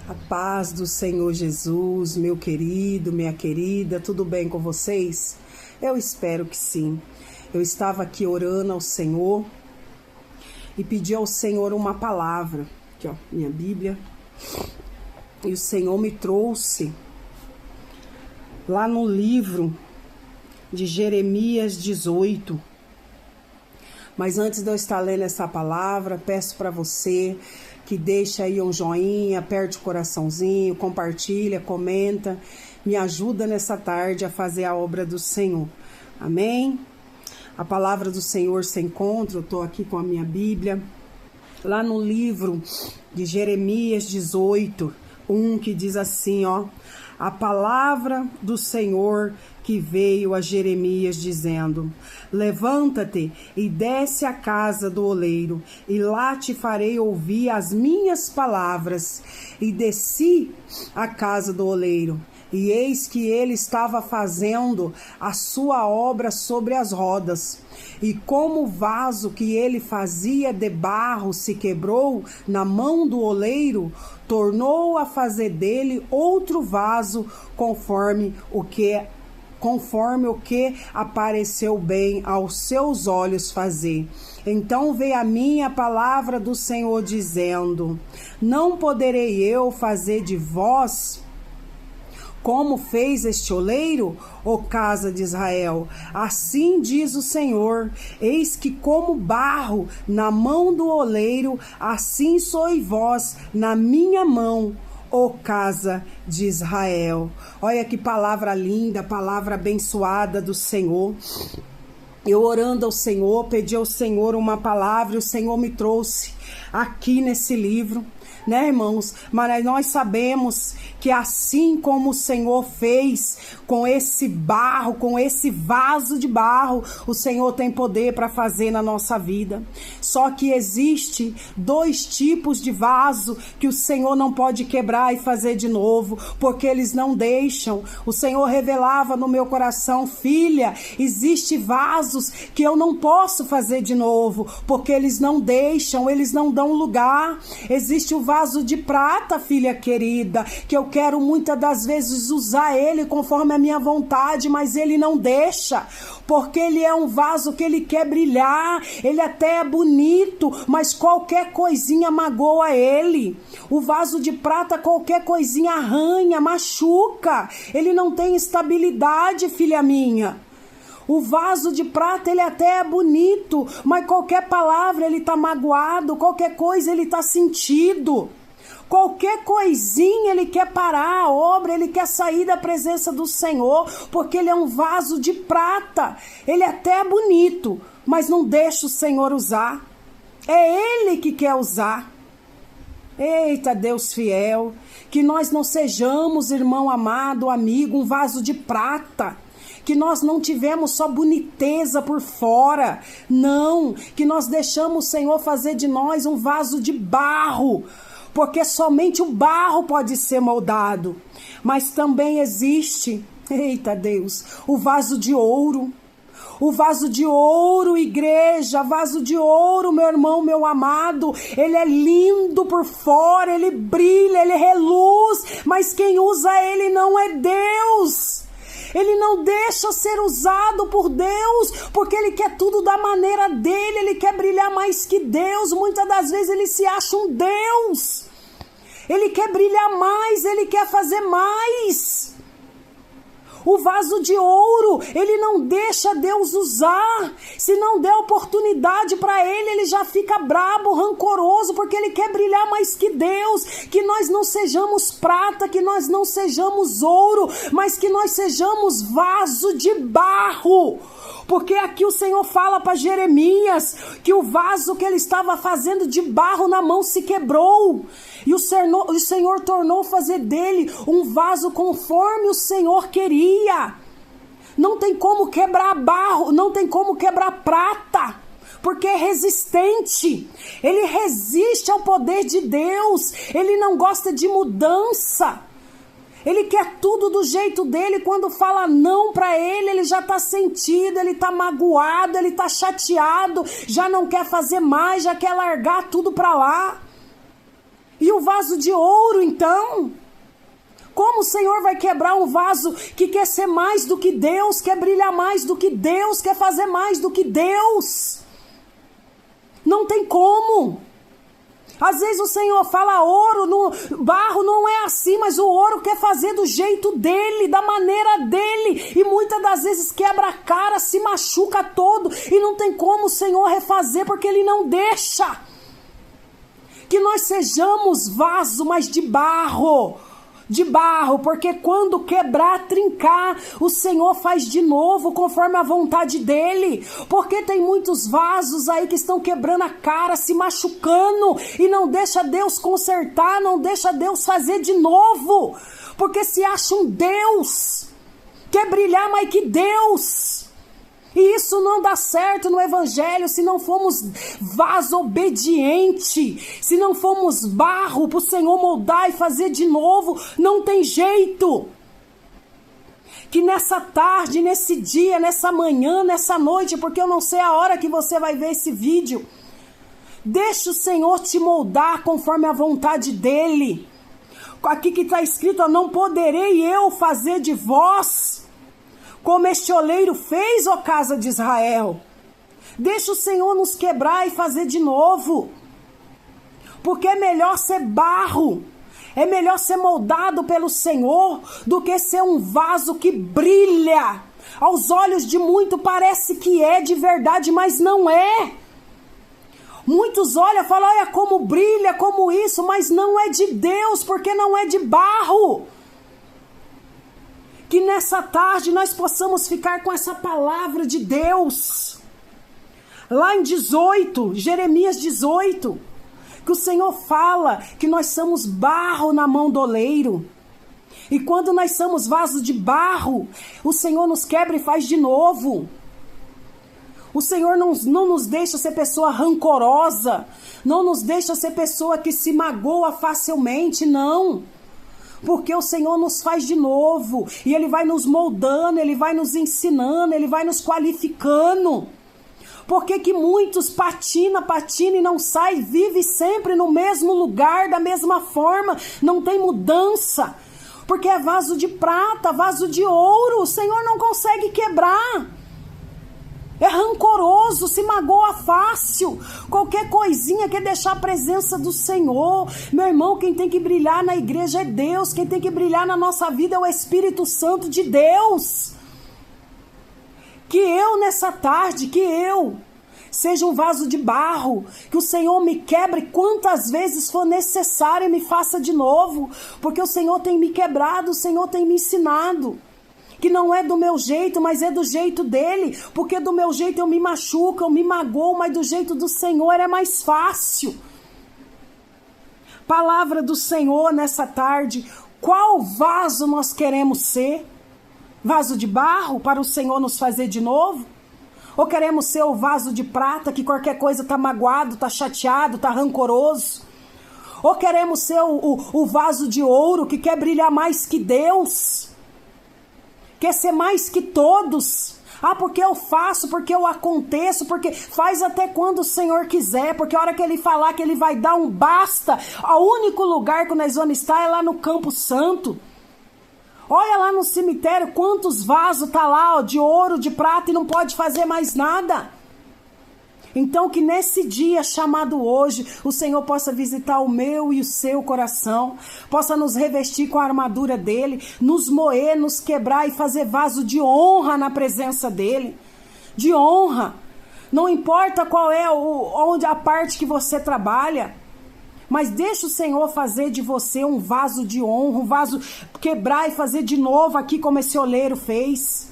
A paz do Senhor Jesus, meu querido, minha querida, tudo bem com vocês? Eu espero que sim. Eu estava aqui orando ao Senhor e pedi ao Senhor uma palavra. Aqui, ó, minha Bíblia. E o Senhor me trouxe lá no livro de Jeremias 18. Mas antes de eu estar lendo essa palavra, peço para você que deixa aí um joinha, aperte o coraçãozinho, compartilha, comenta, me ajuda nessa tarde a fazer a obra do Senhor. Amém? A palavra do Senhor se encontra, eu estou aqui com a minha Bíblia, lá no livro de Jeremias 18, que diz assim, ó: a palavra do Senhor que veio a Jeremias dizendo: levanta-te e desce à casa do oleiro, e lá te farei ouvir as minhas palavras. E desci à casa do oleiro, e eis que ele estava fazendo a sua obra sobre as rodas. E como o vaso que ele fazia de barro se quebrou na mão do oleiro, tornou a fazer dele outro vaso conforme o que apareceu bem aos seus olhos fazer. Então veio a mim a palavra do Senhor dizendo: não poderei eu fazer de vós como fez este oleiro, ó casa de Israel? Assim diz o Senhor: eis que como barro na mão do oleiro, assim sois vós na minha mão, ó casa de Israel. Olha que palavra linda, palavra abençoada do Senhor. Eu orando ao Senhor, pedi ao Senhor uma palavra e o Senhor me trouxe aqui nesse livro, né, irmãos? Mas nós sabemos que assim como o Senhor fez com esse barro, com esse vaso de barro, o Senhor tem poder para fazer na nossa vida. Só que existe dois tipos de vaso que o Senhor não pode quebrar e fazer de novo, porque eles não deixam. O Senhor revelava no meu coração: filha, existe vasos que eu não posso fazer de novo, porque eles não deixam, eles não dão lugar. Existe o vaso de prata, filha querida, que eu quero muitas das vezes usar ele conforme a minha vontade, mas ele não deixa, porque ele é um vaso que ele quer brilhar, ele até é bonito, mas qualquer coisinha magoa ele. O vaso de prata, qualquer coisinha arranha, machuca, ele não tem estabilidade, filha minha. O vaso de prata, ele até é bonito, mas qualquer palavra ele tá magoado, qualquer coisa ele tá sentido. Qualquer coisinha ele quer parar a obra, ele quer sair da presença do Senhor, porque ele é um vaso de prata. Ele até é bonito, mas não deixa o Senhor usar. É ele que quer usar. Eita, Deus fiel, que nós não sejamos, irmão amado, amigo, um vaso de prata. Que nós não tivemos só boniteza por fora, não, que nós deixamos o Senhor fazer de nós um vaso de barro, porque somente o barro pode ser moldado, mas também existe, eita Deus, o vaso de ouro. O vaso de ouro, igreja, vaso de ouro, meu irmão, meu amado, ele é lindo por fora, ele brilha, ele reluz, mas quem usa ele não é Deus. Ele não deixa ser usado por Deus, porque ele quer tudo da maneira dele, ele quer brilhar mais que Deus. Muitas das vezes ele se acha um Deus. Ele quer brilhar mais, ele quer fazer mais. O vaso de ouro, ele não deixa Deus usar. Se não der oportunidade para ele, ele já fica brabo, rancoroso, porque ele quer brilhar mais que Deus. Que nós não sejamos prata, que nós não sejamos ouro, mas que nós sejamos vaso de barro. Porque aqui o Senhor fala para Jeremias que o vaso que ele estava fazendo de barro na mão se quebrou. E o Senhor tornou fazer dele um vaso conforme o Senhor queria. Não tem como quebrar barro, não tem como quebrar prata, porque é resistente. Ele resiste ao poder de Deus. Ele não gosta de mudança. Ele quer tudo do jeito dele. Quando fala não para ele, ele já tá sentido, ele tá magoado, ele tá chateado, já não quer fazer mais, já quer largar tudo para lá. E o vaso de ouro, então? Como o Senhor vai quebrar um vaso que quer ser mais do que Deus, quer brilhar mais do que Deus, quer fazer mais do que Deus? Não tem como. Às vezes o Senhor fala ouro, no barro não é assim, mas o ouro quer fazer do jeito dele, da maneira dele. E muitas das vezes quebra a cara, se machuca todo. E não tem como o Senhor refazer, porque Ele não deixa. Que nós sejamos vaso, mas de barro. De barro, porque quando quebrar, trincar, o Senhor faz de novo conforme a vontade dele. Porque tem muitos vasos aí que estão quebrando a cara, se machucando e não deixa Deus consertar, não deixa Deus fazer de novo, porque se acha um Deus, quer brilhar mais que Deus. E isso não dá certo no evangelho se não formos vaso obediente, se não formos barro para o Senhor moldar e fazer de novo, não tem jeito. Que nessa tarde, nesse dia, nessa manhã, nessa noite, porque eu não sei a hora que você vai ver esse vídeo, deixa o Senhor te moldar conforme a vontade dele. Aqui que está escrito, não poderei eu fazer de vós como este oleiro fez, ó casa de Israel. Deixa o Senhor nos quebrar e fazer de novo. Porque é melhor ser barro, é melhor ser moldado pelo Senhor do que ser um vaso que brilha. Aos olhos de muito parece que é de verdade, mas não é. Muitos olham e falam, olha como brilha, como isso, mas não é de Deus, porque não é de barro. Que nessa tarde nós possamos ficar com essa palavra de Deus. Lá em 18, Jeremias 18, que o Senhor fala que nós somos barro na mão do oleiro. E quando nós somos vaso de barro, o Senhor nos quebra e faz de novo. O Senhor não nos deixa ser pessoa rancorosa, não nos deixa ser pessoa que se magoa facilmente, não. Porque o Senhor nos faz de novo, e Ele vai nos moldando, Ele vai nos ensinando, Ele vai nos qualificando. Por que muitos patina e não sai, vive sempre no mesmo lugar, da mesma forma, não tem mudança? Porque é vaso de prata, vaso de ouro, o Senhor não consegue quebrar. É rancoroso, se magoa fácil. Qualquer coisinha quer deixar a presença do Senhor. Meu irmão, quem tem que brilhar na igreja é Deus. Quem tem que brilhar na nossa vida é o Espírito Santo de Deus. Que eu nessa tarde, que eu seja um vaso de barro. Que o Senhor me quebre quantas vezes for necessário e me faça de novo. Porque o Senhor tem me quebrado, o Senhor tem me ensinado. Que não é do meu jeito, mas é do jeito dele. Porque do meu jeito eu me machuco, eu me magoo, mas do jeito do Senhor é mais fácil. Palavra do Senhor nessa tarde. Qual vaso nós queremos ser? Vaso de barro para o Senhor nos fazer de novo? Ou queremos ser o vaso de prata que qualquer coisa está magoado, está chateado, está rancoroso? Ou queremos ser o vaso de ouro que quer brilhar mais que Deus? Quer ser mais que todos? Ah, porque eu faço, porque eu aconteço, porque faz até quando o Senhor quiser, porque a hora que Ele falar que Ele vai dar um basta, o único lugar que nós vamos estar é lá no Campo Santo. Olha lá no cemitério quantos vasos tá lá, ó, de ouro, de prata e não pode fazer mais nada. Então que nesse dia chamado hoje, o Senhor possa visitar o meu e o seu coração, possa nos revestir com a armadura dele, nos moer, nos quebrar e fazer vaso de honra na presença dele. De honra. Não importa qual é onde a parte que você trabalha, mas deixa o Senhor fazer de você um vaso de honra, um vaso quebrar e fazer de novo aqui como esse oleiro fez.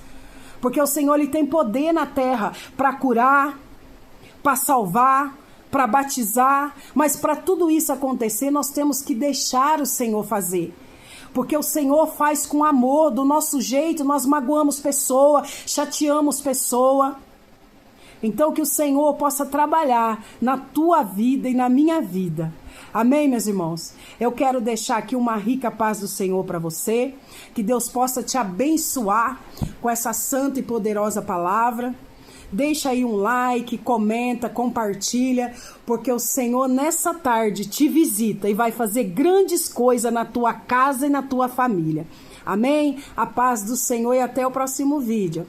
Porque o Senhor ele tem poder na terra para curar, para salvar, para batizar, mas para tudo isso acontecer, nós temos que deixar o Senhor fazer. Porque o Senhor faz com amor, do nosso jeito, nós magoamos pessoa, chateamos pessoa. Então que o Senhor possa trabalhar na tua vida e na minha vida. Amém, meus irmãos? Eu quero deixar aqui uma rica paz do Senhor para você, que Deus possa te abençoar com essa santa e poderosa palavra. deixa aí um like, comenta, compartilha, porque o Senhor nessa tarde te visita e vai fazer grandes coisas na tua casa e na tua família. Amém? A paz do Senhor e até o próximo vídeo.